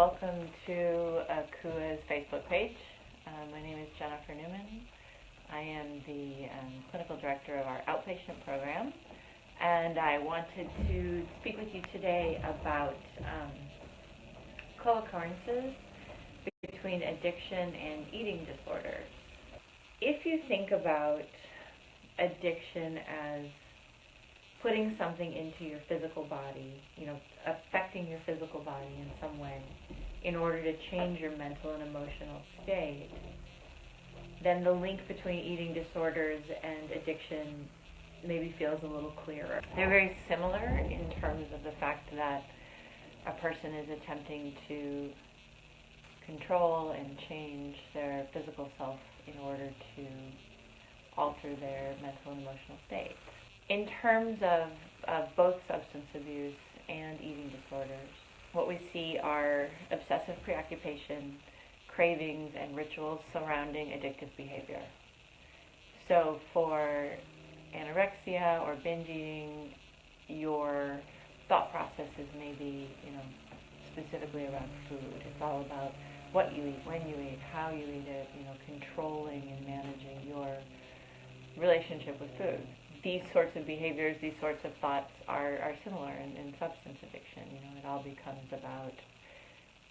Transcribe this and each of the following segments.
welcome to KUA's Facebook page. My name is Jennifer Newman. I am the clinical director of our outpatient program, and I wanted to speak with you today about co-occurrences between addiction and eating disorders. If you think about addiction as putting something into your physical body, affecting your physical body in some way in order to change your mental and emotional state, then the link between eating disorders and addiction maybe feels a little clearer. They're very similar in terms of the fact that a person is attempting to control and change their physical self in order to alter their mental and emotional state. In terms of both substance abuse and eating disorders, what we see are obsessive preoccupation, cravings, and rituals surrounding addictive behavior. So for anorexia or binge eating, your thought processes may be, specifically around food. It's all about what you eat, when you eat, how you eat it, controlling and managing your relationship with food. These sorts of behaviors, these sorts of thoughts are similar in substance addiction. It all becomes about,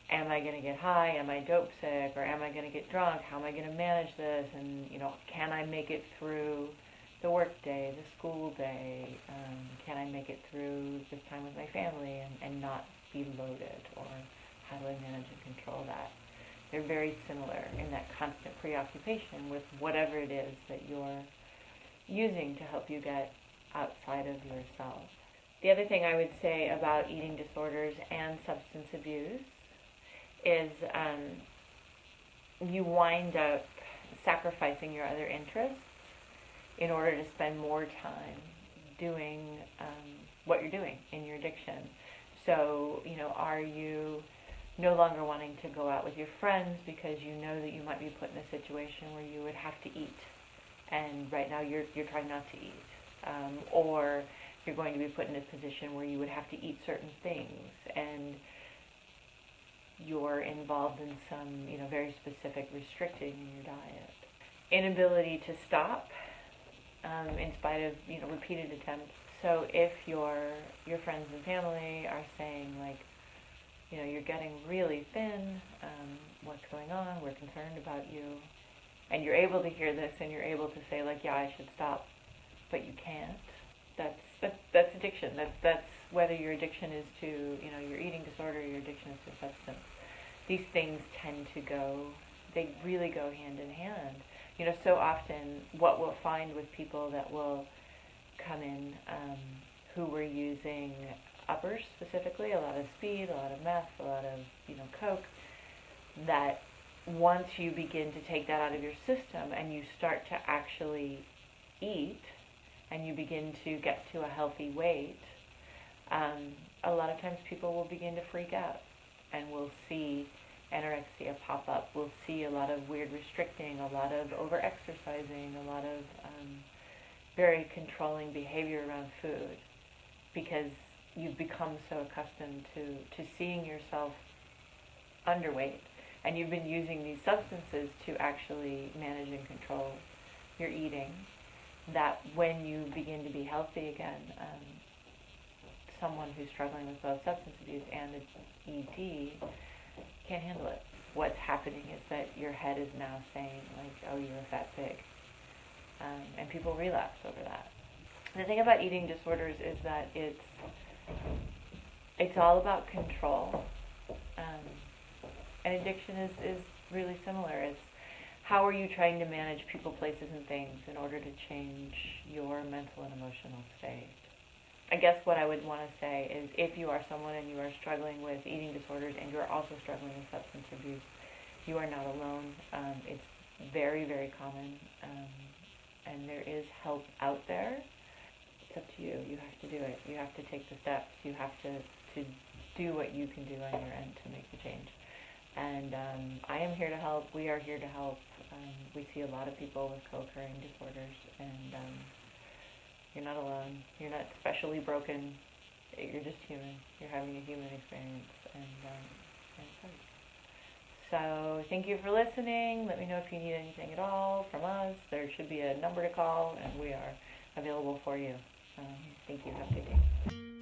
am I going to get high? Am I dope sick? Or am I going to get drunk? How am I going to manage this? And, can I make it through the work day, the school day? Can I make it through this time with my family and not be loaded? Or how do I manage and control that? They're very similar in that constant preoccupation with whatever it is that you're using to help you get outside of yourself. The other thing I would say about eating disorders and substance abuse is you wind up sacrificing your other interests in order to spend more time doing what you're doing in your addiction. So, are you no longer wanting to go out with your friends because you know that you might be put in a situation where you would have to eat, and right now you're trying not to eat, or you're going to be put in a position where you would have to eat certain things, and you're involved in some, very specific restricting in your diet. Inability to stop, in spite of, repeated attempts. So if your friends and family are saying, like, you're getting really thin, what's going on, we're concerned about you, and you're able to hear this and you're able to say, like, yeah, I should stop, but you can't, that's addiction. That's whether your addiction is to, your eating disorder or your addiction is to substance. These things tend to they really go hand in hand. So often what we'll find with people that will come in who were using uppers specifically, a lot of speed, a lot of meth, a lot of, coke, that once you begin to take that out of your system and you start to actually eat and you begin to get to a healthy weight, a lot of times people will begin to freak out, and we'll see anorexia pop up. We'll see a lot of weird restricting, a lot of over-exercising, a lot of very controlling behavior around food, because you've become so accustomed to seeing yourself underweight, and you've been using these substances to actually manage and control your eating, that when you begin to be healthy again, someone who's struggling with both substance abuse and ED can't handle it. What's happening is that your head is now saying, like, oh, you're a fat pig. And people relapse over that. The thing about eating disorders is that it's all about control. And addiction is really similar. It's how are you trying to manage people, places, and things in order to change your mental and emotional state. I guess what I would want to say is, if you are someone and you are struggling with eating disorders and you are also struggling with substance abuse, you are not alone. It's very, very common, and there is help out there. It's up to you. You have to do it. You have to take the steps. You have to do what you can do on your end to make the change. And I am here to help. We are here to help. We see a lot of people with co-occurring disorders, and you're not alone. You're not specially broken. You're just human. You're having a human experience, and So thank you for listening. Let me know if you need anything at all from us. There should be a number to call, and we are available for you. Thank you. Have a good day.